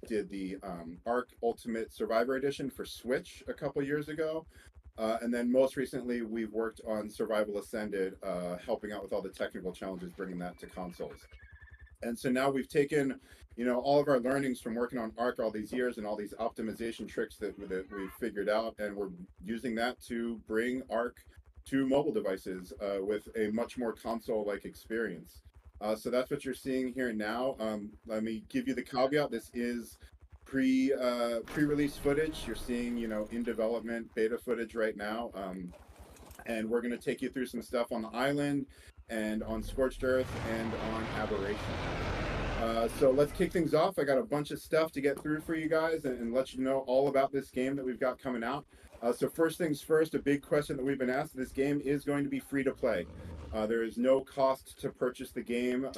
did the Ark Ultimate Survivor Edition for Switch a couple years ago. And then most recently, we've worked on Survival Ascended, helping out with all the technical challenges, bringing that to consoles. And so now we've taken, all of our learnings from working on Ark all these years and all these optimization tricks that we've figured out, and we're using that to bring Ark to mobile devices with a much more console-like experience. So that's what you're seeing here now. Let me give you the caveat. This is pre-release footage. You're seeing, in development beta footage right now. And we're going to take you through some stuff on the island and on Scorched Earth and on Aberration. So let's kick things off. I got a bunch of stuff to get through for you guys and let you know all about this game that we've got coming out. So first things first, a big question that we've been asked, this game is going to be free to play. There is no cost to purchase the game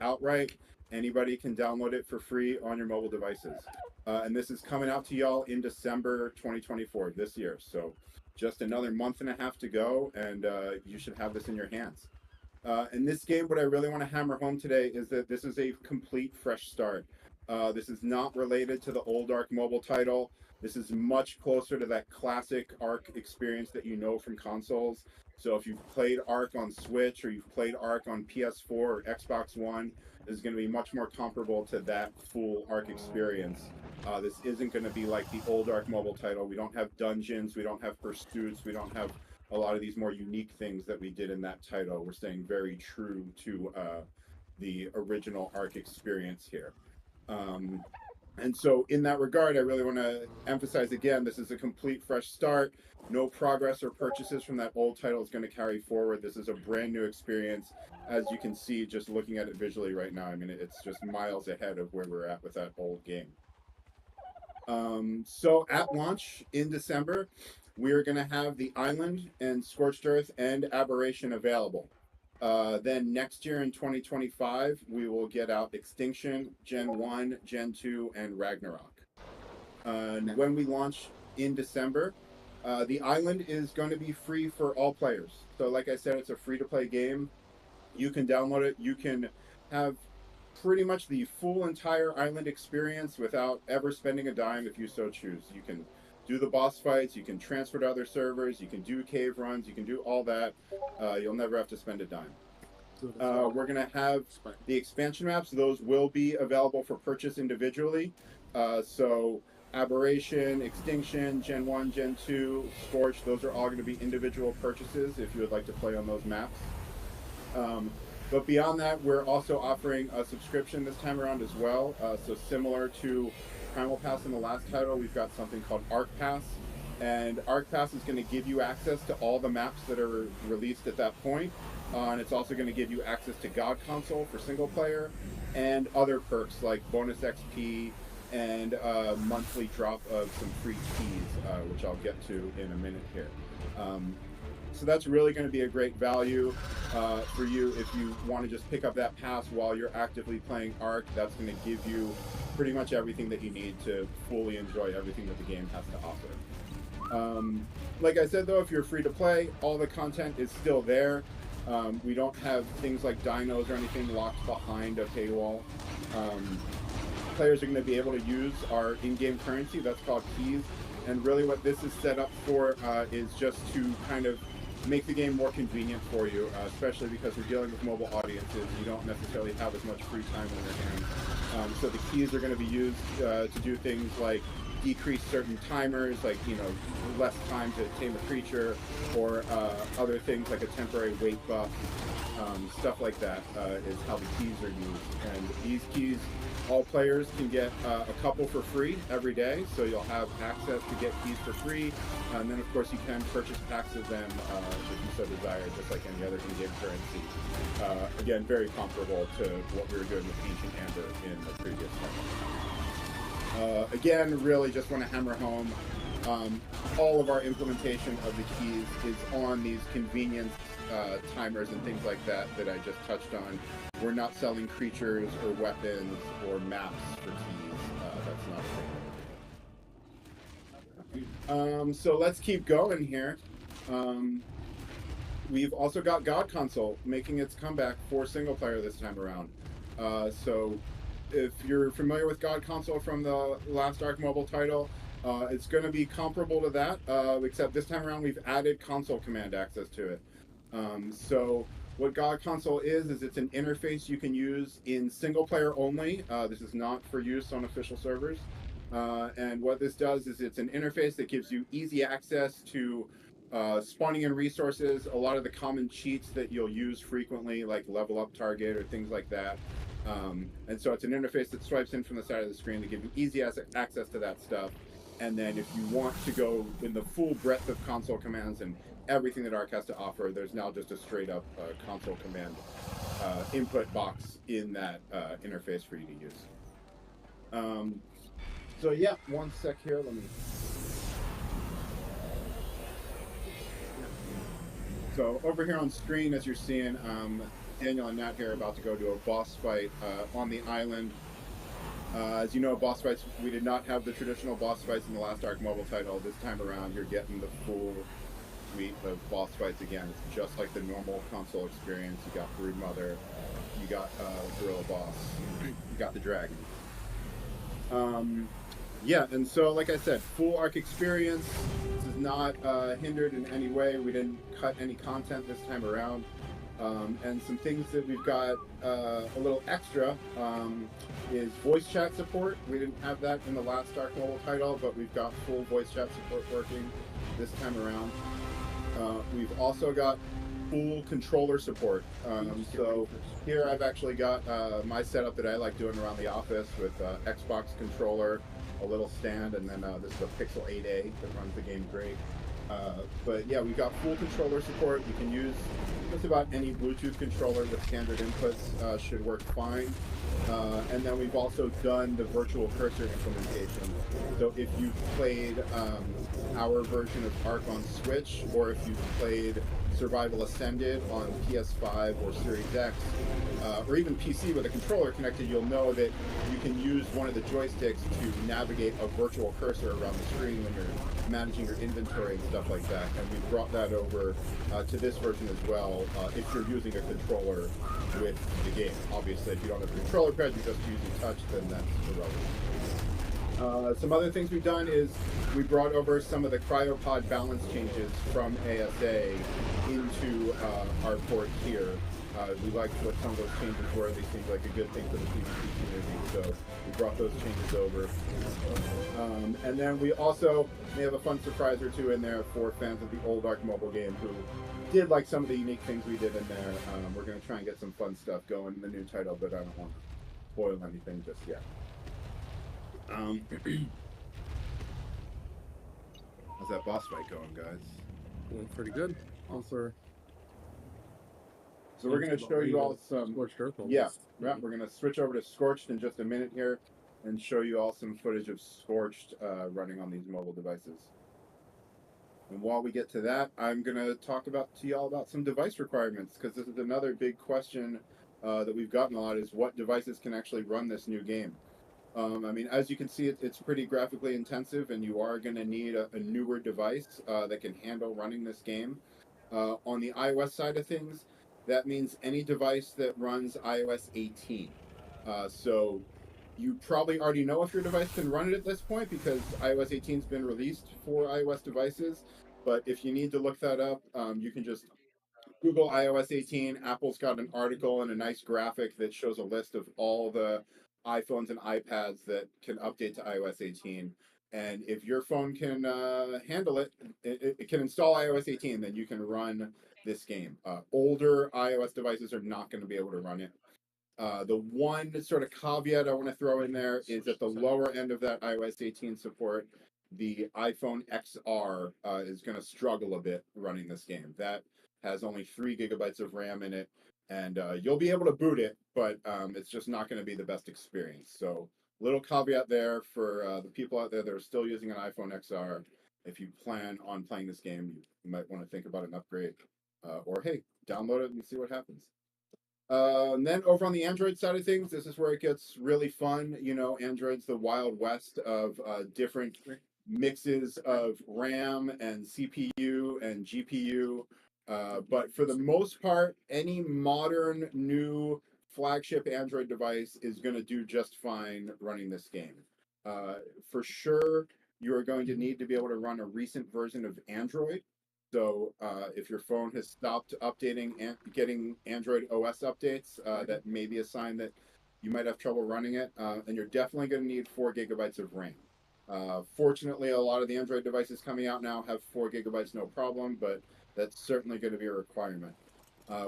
outright. Anybody can download it for free on your mobile devices. And this is coming out to y'all in December 2024, this year. So just another month and a half to go, and you should have this in your hands. In this game, what I really want to hammer home today is that this is a complete fresh start. This is not related to the old Ark mobile title. This is much closer to that classic Ark experience that you know from consoles. So if you've played Ark on Switch or you've played Ark on PS4 or Xbox One, this is going to be much more comparable to that full Ark experience. This isn't going to be like the old Ark mobile title. We don't have dungeons, we don't have pursuits, we don't have a lot of these more unique things that we did in that title. We're staying very true to the original Ark experience here. And so in that regard, I really want to emphasize again, this is a complete fresh start. No progress or purchases from that old title is going to carry forward. This is a brand new experience. As you can see, just looking at it visually right now, I mean, it's just miles ahead of where we're at with that old game. So at launch in December, we are going to have the Island and Scorched Earth and Aberration available. Then next year in 2025, we will get out Extinction, Gen 1, Gen 2, and Ragnarok. And when we launch in December, the Island is going to be free for all players. So like I said, it's a free-to-play game. You can download it. You can have pretty much the full entire island experience without ever spending a dime if you so choose. You can do the boss fights, you can transfer to other servers, you can do cave runs, you can do all that. You'll never have to spend a dime. We're going to have the expansion maps. Those will be available for purchase individually. So Aberration, Extinction, Gen 1, Gen 2, Scorched, those are all going to be individual purchases if you would like to play on those maps. But beyond that, we're also offering a subscription this time around as well. So similar to Primal Pass in the last title, we've got something called Ark Pass. And Ark Pass is going to give you access to all the maps that are released at that point. And it's also going to give you access to God Console for single player and other perks like bonus XP and monthly drop of some free keys, which I'll get to in a minute here. So that's really going to be a great value for you if you want to just pick up that pass while you're actively playing Ark. That's going to give you pretty much everything that you need to fully enjoy everything that the game has to offer. Like I said, though, if you're free to play, all the content is still there. We don't have things like dinos or anything locked behind a paywall. Players are going to be able to use our in-game currency. That's called keys. And really what this is set up for is just to kind of make the game more convenient for you, especially because we're dealing with mobile audiences. You don't necessarily have as much free time on your hands. So the keys are going to be used to do things like decrease certain timers, like, less time to tame a creature, or other things like a temporary weight buff. Stuff like that is how the keys are used. And these keys, all players can get a couple for free every day, so you'll have access to get keys for free. And then, of course, you can purchase packs of them if you so desire, just like any other in-game currency. Again, very comparable to what we were doing with Ancient Amber in the previous title. Again, really just want to hammer home, all of our implementation of the keys is on these convenience timers and things like that that I just touched on. We're not selling creatures or weapons or maps for keys. That's not a thing. So let's keep going here. We've also got God Console making its comeback for single player this time around. So if you're familiar with God Console from the last Arc Mobile title, it's going to be comparable to that, except this time around we've added console command access to it. So what God Console is it's an interface you can use in single player only. This is not for use on official servers. And what this does is it's an interface that gives you easy access to spawning in resources, a lot of the common cheats that you'll use frequently, like level up target or things like that. And so it's an interface that swipes in from the side of the screen to give you easy access to that stuff. And then if you want to go in the full breadth of console commands and everything that Arc has to offer, there's now just a straight up console command input box in that interface for you to use. So yeah, one sec here. Let me. So over here on screen, as you're seeing, Daniel and Nat here are about to go to a boss fight on the island. As you know, boss fights, we did not have the traditional boss fights in the last Arc Mobile title. This time around, you're getting the full suite of boss fights again. It's just like the normal console experience. You got Brood Mother, you got Gorilla Boss, you got the Dragon. Yeah, and so like I said, full Arc experience. This is not hindered in any way. We didn't cut any content this time around. And some things that we've got a little extra is voice chat support. We didn't have that in the last Arc Mobile title, but we've got full voice chat support working this time around. We've also got full controller support. So here I've actually got my setup that I like doing around the office with Xbox controller, a little stand, and then this is a Pixel 8a that runs the game great. But yeah, we've got full controller support. You can use just about any Bluetooth controller with standard inputs, should work fine. And then we've also done the virtual cursor implementation. So if you've played our version of Arc on Switch, or if you've played Survival Ascended on PS5 or Series X, or even PC with a controller connected, you'll know that you can use one of the joysticks to navigate a virtual cursor around the screen when you're managing your inventory and stuff like that. And we've brought that over to this version as well, if you're using a controller with the game. Obviously, if you don't have a controller pad, you're just using touch, then that's irrelevant. Some other things we've done is we brought over some of the cryopod balance changes from ASA into our port here. We liked what some of those changes were. They seemed like a good thing for the PvP community, so we brought those changes over. And then we also may have a fun surprise or two in there for fans of the old Arc Mobile game who did like some of the unique things we did in there. We're going to try and get some fun stuff going in the new title, but I don't want to spoil anything just yet. How's that boss fight going, guys? Doing pretty good. Also, so we're going to show you all some. Scorched Earth. Yeah, we're going to switch over to Scorched in just a minute here and show you all some footage of Scorched running on these mobile devices. And while we get to that, I'm going to talk to y'all about some device requirements, because this is another big question that we've gotten a lot, is what devices can actually run this new game. I mean, as you can see, it's pretty graphically intensive, and you are going to need a newer device that can handle running this game. On the iOS side of things, that means any device that runs iOS 18. So you probably already know if your device can run it at this point, because iOS 18 has been released for iOS devices. But if you need to look that up, you can just Google iOS 18. Apple's got an article and a nice graphic that shows a list of all the iPhones and iPads that can update to iOS 18. And if your phone can handle it, it can install iOS 18, then you can run this game. Older iOS devices are not going to be able to run it. The one sort of caveat I want to throw in there is at the lower end of that iOS 18 support, the iPhone XR is going to struggle a bit running this game. That has only 3 gigabytes of RAM in it, and you'll be able to boot it, but it's just not going to be the best experience. So, little caveat there for the people out there that are still using an iPhone XR. If you plan on playing this game, you might want to think about an upgrade, or hey, download it and see what happens. And then over on the Android side of things, this is where it gets really fun. You know, Android's the wild west of different mixes of RAM and CPU and GPU. But for the most part, any modern new flagship Android device is going to do just fine running this game. For sure, you are going to need to be able to run a recent version of Android. So if your phone has stopped updating and getting Android OS updates, that may be a sign that you might have trouble running it. And you're definitely going to need 4 gigabytes of RAM. Fortunately, a lot of the Android devices coming out now have 4 gigabytes, no problem, but that's certainly going to be a requirement.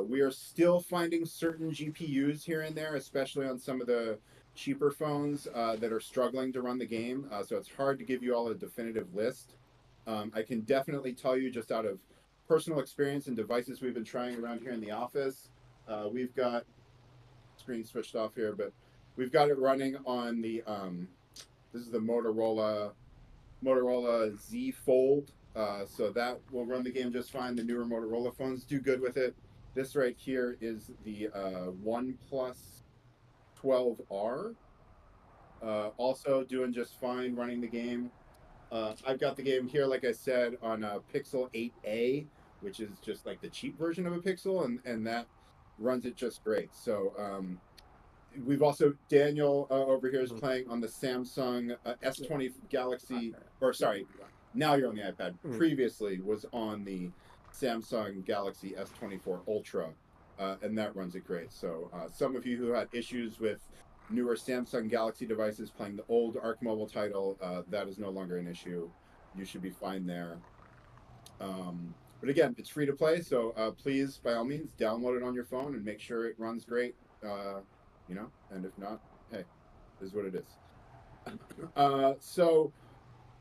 We are still finding certain GPUs here and there, especially on some of the cheaper phones that are struggling to run the game. So it's hard to give you all a definitive list. I can definitely tell you just out of personal experience and devices we've been trying around here in the office. We've got screen switched off here, but we've got it running on the this is the Motorola Z Fold. So that will run the game just fine. The newer Motorola phones do good with it. This right here is the OnePlus 12R. Also doing just fine running the game. I've got the game here, like I said, on a Pixel 8a, which is just like the cheap version of a Pixel, and that runs it just great. So we've also Daniel over here is playing on the Samsung S20 Galaxy, or sorry, now you're on the iPad. Previously was on the Samsung Galaxy S24 Ultra, and that runs it great. So some of you who had issues with newer Samsung Galaxy devices playing the old Arc Mobile title, that is no longer an issue. You should be fine there. But again, it's free to play, so please, by all means, download it on your phone and make sure it runs great. You know, and if not, hey, this is what it is. So,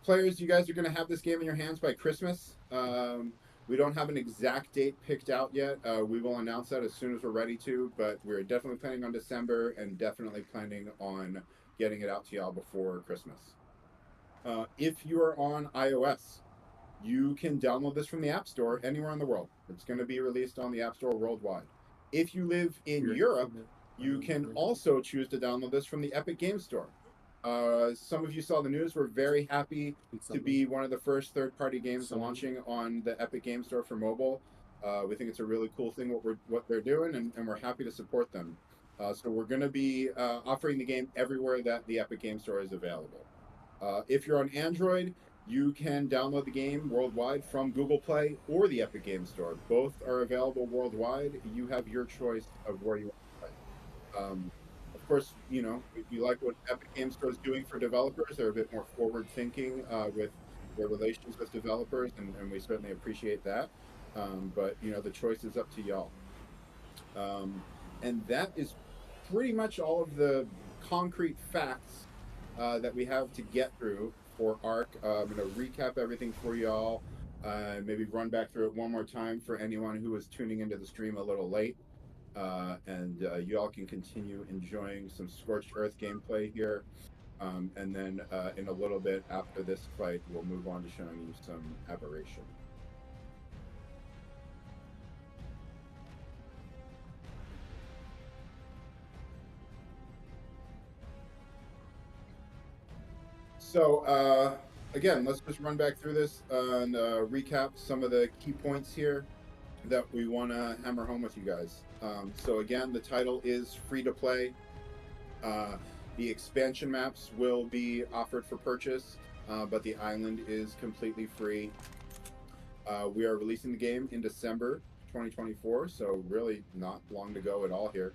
players, you guys are going to have this game in your hands by Christmas. We don't have an exact date picked out yet. We will announce that as soon as we're ready to, but we're definitely planning on December and definitely planning on getting it out to y'all before Christmas. If you are on iOS, you can download this from the App Store anywhere in the world. It's going to be released on the App Store worldwide. If you live in Europe, you can also choose to download this from the Epic Game Store. Some of you saw the news. We're very happy to be one of the first third-party games launching on the Epic Game Store for mobile. We think it's a really cool thing what they're doing, and we're happy to support them. So we're going to be offering the game everywhere that the Epic Game Store is available. If you're on Android, you can download the game worldwide from Google Play or the Epic Game Store. Both are available worldwide. You have your choice of where you want to play. Of course, you know, we like what Epic Game Store is doing for developers. They're a bit more forward-thinking with their relations with developers, and we certainly appreciate that. But, you know, the choice is up to y'all. And that is pretty much all of the concrete facts that we have to get through for ARC. I'm going to recap everything for y'all, maybe run back through it one more time for anyone who was tuning into the stream a little late. And you all can continue enjoying some Scorched Earth gameplay here. And then in a little bit after this fight, we'll move on to showing you some Aberration. So again, let's just run back through this and recap some of the key points here that we want to hammer home with you guys. So again, the title is free to play. The expansion maps will be offered for purchase, but the island is completely free. We are releasing the game in December 2024, so really not long to go at all here.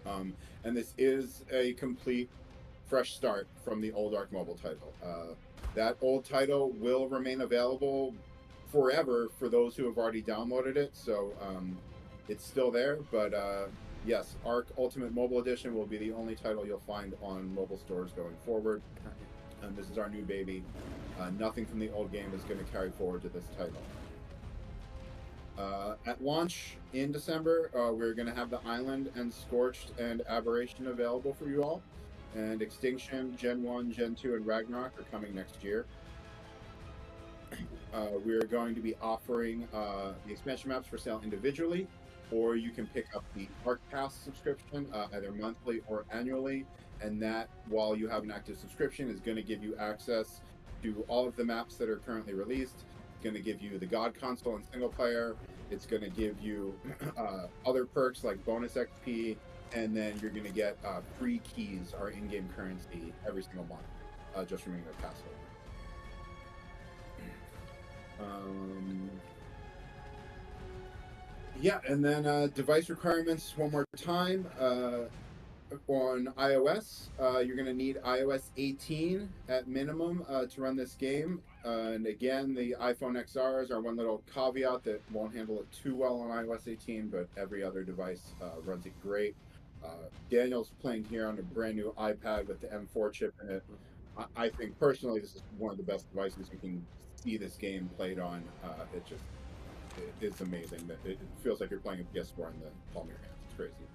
And this is a complete fresh start from the old Arc Mobile title. That old title will remain available forever for those who have already downloaded it, so it's still there, but yes, Arc Ultimate Mobile Edition will be the only title you'll find on mobile stores going forward. And this is our new baby. Nothing from the old game is going to carry forward to this title. At launch in December, we're going to have the Island and Scorched and Aberration available for you all. And Extinction, Gen 1, Gen 2, and Ragnarok are coming next year. We're going to be offering the expansion maps for sale individually, or you can pick up the Arc Pass subscription either monthly or annually, and that, while you have an active subscription, is going to give you access to all of the maps that are currently released. It's going to give you the God console and single player. It's going to give you other perks like bonus XP, and then you're going to get free keys, our in-game currency, every single month, just from your password. Yeah, and then device requirements one more time. On iOS, you're going to need iOS 18 at minimum to run this game. And again, the iPhone XRs are one little caveat that won't handle it too well on iOS 18, but every other device runs it great. Daniel's playing here on a brand new iPad with the M4 chip in it. I think personally this is one of the best devices you can see this game played on. It's amazing that it feels like you're playing a PS4 in the palm of your hands. It's crazy.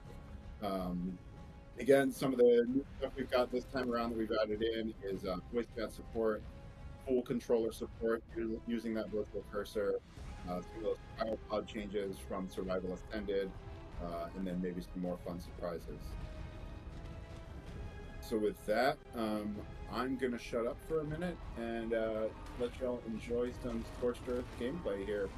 Again, some of the new stuff we've got this time around that we've added in is voice chat support, full controller support using that virtual cursor, some of those iPod changes from Survival Ascended, and then maybe some more fun surprises. So with that, I'm going to shut up for a minute and let y'all enjoy some Scorched Earth gameplay here.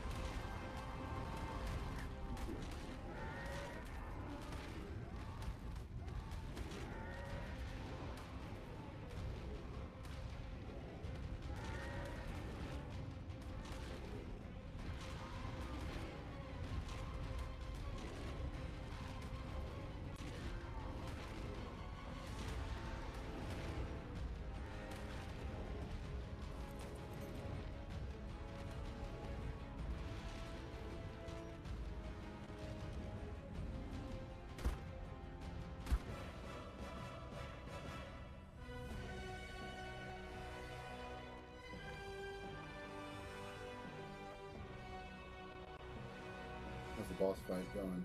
How's the boss fight going?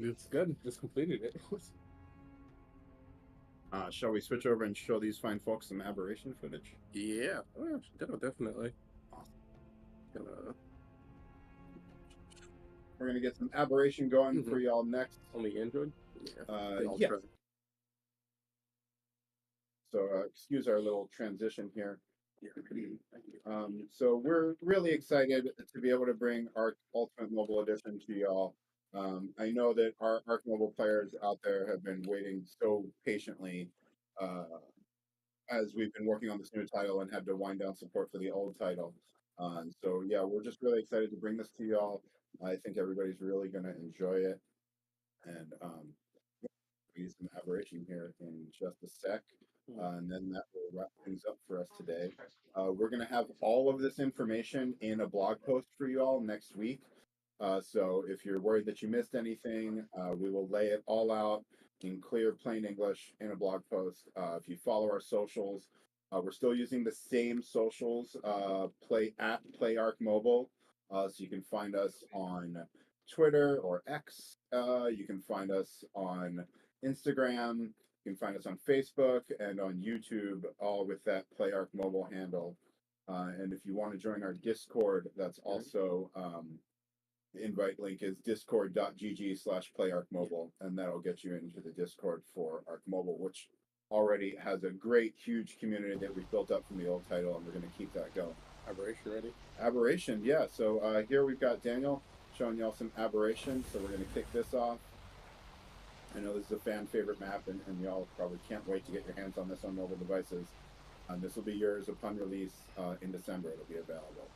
It's good. Just completed it. Shall we switch over and show these fine folks some Aberration footage? Yeah. Oh, yeah, definitely. Gonna... We're going to get some Aberration going for y'all next. Only Android? Yeah. Yeah. So excuse our little transition here. So we're really excited to be able to bring our Ultimate Mobile Edition to y'all. I know that our Arc Mobile players out there have been waiting so patiently as we've been working on this new title and had to wind down support for the old title. So yeah, we're just really excited to bring this to y'all. I think everybody's really going to enjoy it. And we use some Aberration here in just a sec. And then that will wrap things up for us today. We're going to have all of this information in a blog post for you all next week. So if you're worried that you missed anything, we will lay it all out in clear, plain English in a blog post. If you follow our socials, we're still using the same socials, PlayArcMobile. So you can find us on Twitter or X. You can find us on Instagram. You can find us on Facebook and on YouTube, all with that PlayArcMobile handle. And if you want to join our Discord, that's also the invite link is discord.gg/playarcmobile, and that'll get you into the Discord for Arc Mobile, which already has a great, huge community that we've built up from the old title, and we're going to keep that going. Aberration ready? Aberration, yeah. So here we've got Daniel showing y'all some Aberration, so we're going to kick this off. I know this is a fan favorite map, and y'all probably can't wait to get your hands on this on mobile devices. This will be yours upon release in December. It'll be available.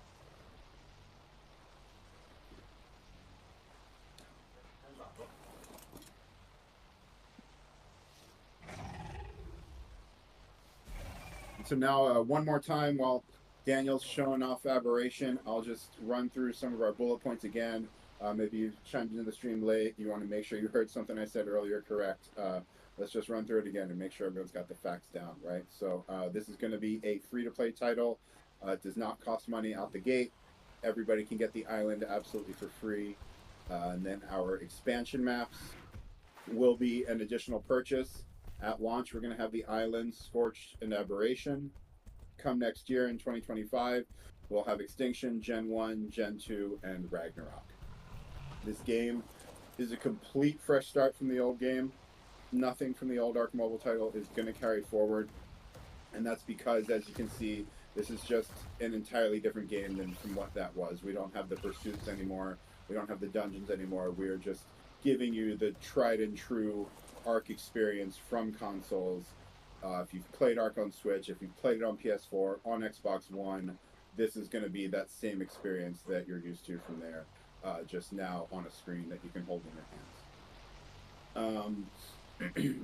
So now, one more time, while Daniel's showing off Aberration, I'll just run through some of our bullet points again. Maybe you chimed into the stream late. You want to make sure you heard something I said earlier correct. Let's just run through it again and make sure everyone's got the facts down, right? So this is going to be a free-to-play title. It does not cost money out the gate. Everybody can get the island absolutely for free. And then our expansion maps will be an additional purchase. At launch, we're going to have the islands, Scorched, and Aberration. Come next year in 2025, we'll have Extinction, Gen 1, Gen 2, and Ragnarok. This game is a complete fresh start from the old game. Nothing from the old Arc Mobile title is going to carry forward. And that's because, as you can see, this is just an entirely different game than from what that was. We don't have the pursuits anymore. We don't have the dungeons anymore. We're just giving you the tried and true Arc experience from consoles. If you've played Arc on Switch, if you've played it on PS4, on Xbox One, this is going to be that same experience that you're used to from there, just now on a screen that you can hold in your hands.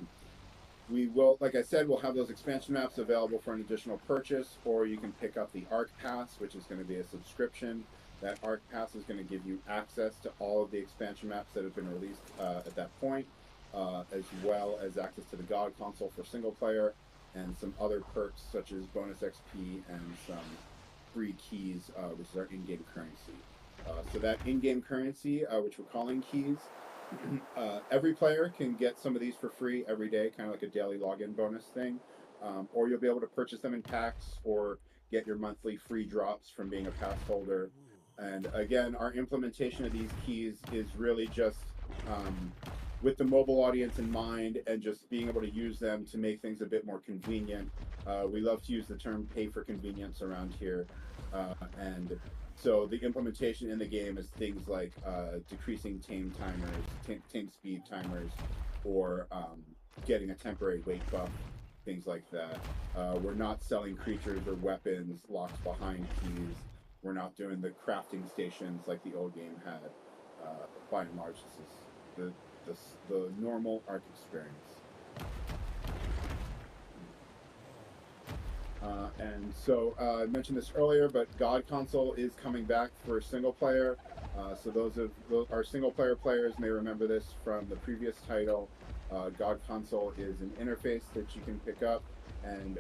We will, like I said, we'll have those expansion maps available for an additional purchase, or you can pick up the Arc Pass, which is going to be a subscription. That Arc Pass is going to give you access to all of the expansion maps that have been released at that point, as well as access to the God console for single player, and some other perks such as bonus XP and some free keys, which is our in-game currency. So that in-game currency, which we're calling keys, every player can get some of these for free every day, kind of like a daily login bonus thing, or you'll be able to purchase them in packs or get your monthly free drops from being a pass holder. And again, our implementation of these keys is really just with the mobile audience in mind and just being able to use them to make things a bit more convenient. We love to use the term pay for convenience around here. And so the implementation in the game is things like decreasing tame timers, tame speed timers, or getting a temporary weight buff, things like that. We're not selling creatures or weapons locked behind keys. We're not doing the crafting stations like the old game had. By and large, this is the normal Arc experience. And so I mentioned this earlier, but God console is coming back for single player. So those of our single player players may remember this from the previous title. God console is an interface that you can pick up, and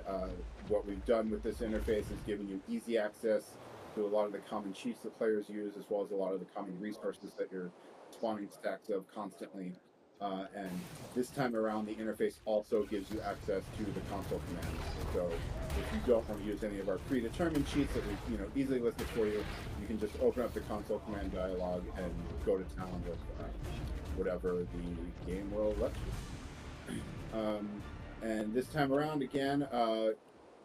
what we've done with this interface is giving you easy access to a lot of the common cheats that players use, as well as a lot of the common resources that you're spawning stacks of constantly. And this time around, the interface also gives you access to the console commands. So if you don't want to use any of our predetermined cheats that we easily listed for you, you can just open up the console command dialog and go to town with whatever the game will let you. And this time around, again,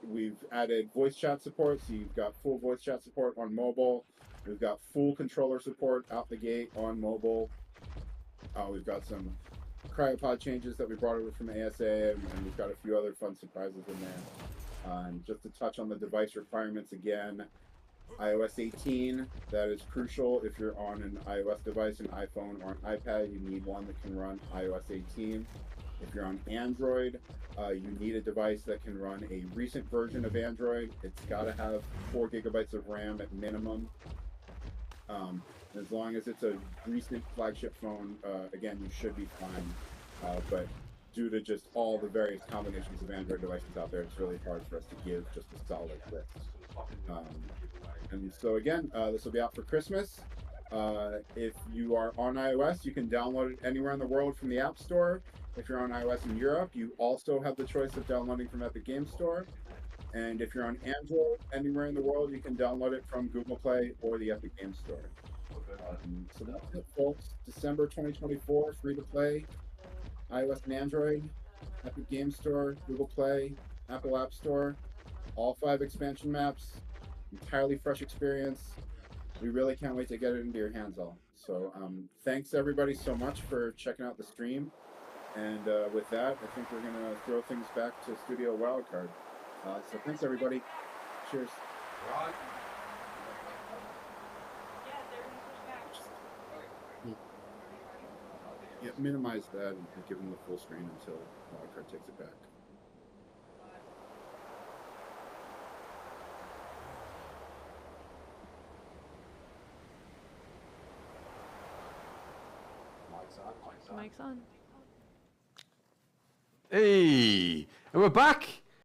we've added voice chat support. So you've got full voice chat support on mobile. We've got full controller support out the gate on mobile. We've got some cryopod changes that we brought over from ASA, and we've got a few other fun surprises in there. And just to touch on the device requirements again, iOS 18, that is crucial. If you're on an iOS device, an iPhone or an iPad, you need one that can run iOS 18. If you're on Android, you need a device that can run a recent version of Android. It's got to have 4 gigabytes of RAM at minimum. As long as it's a recent flagship phone, again, you should be fine. But due to just all the various combinations of Android devices out there, it's really hard for us to give just a solid list. And so again, this will be out for Christmas. If you are on iOS, you can download it anywhere in the world from the App Store. If you're on iOS in Europe, you also have the choice of downloading from Epic Game Store. And if you're on Android, anywhere in the world, you can download it from Google Play or the Epic Game Store. So that's it, folks. December 2024, free to play, iOS and Android, Epic Game Store, Google Play, Apple App Store, all 5 expansion maps, entirely fresh experience. We really can't wait to get it into your hands all. So thanks everybody so much for checking out the stream. And with that, I think we're going to throw things back to Studio Wildcard. So thanks everybody. Cheers. Yeah, minimize that and give them the full screen until Wildcard takes it back. Mic's on. Hey, and we're back.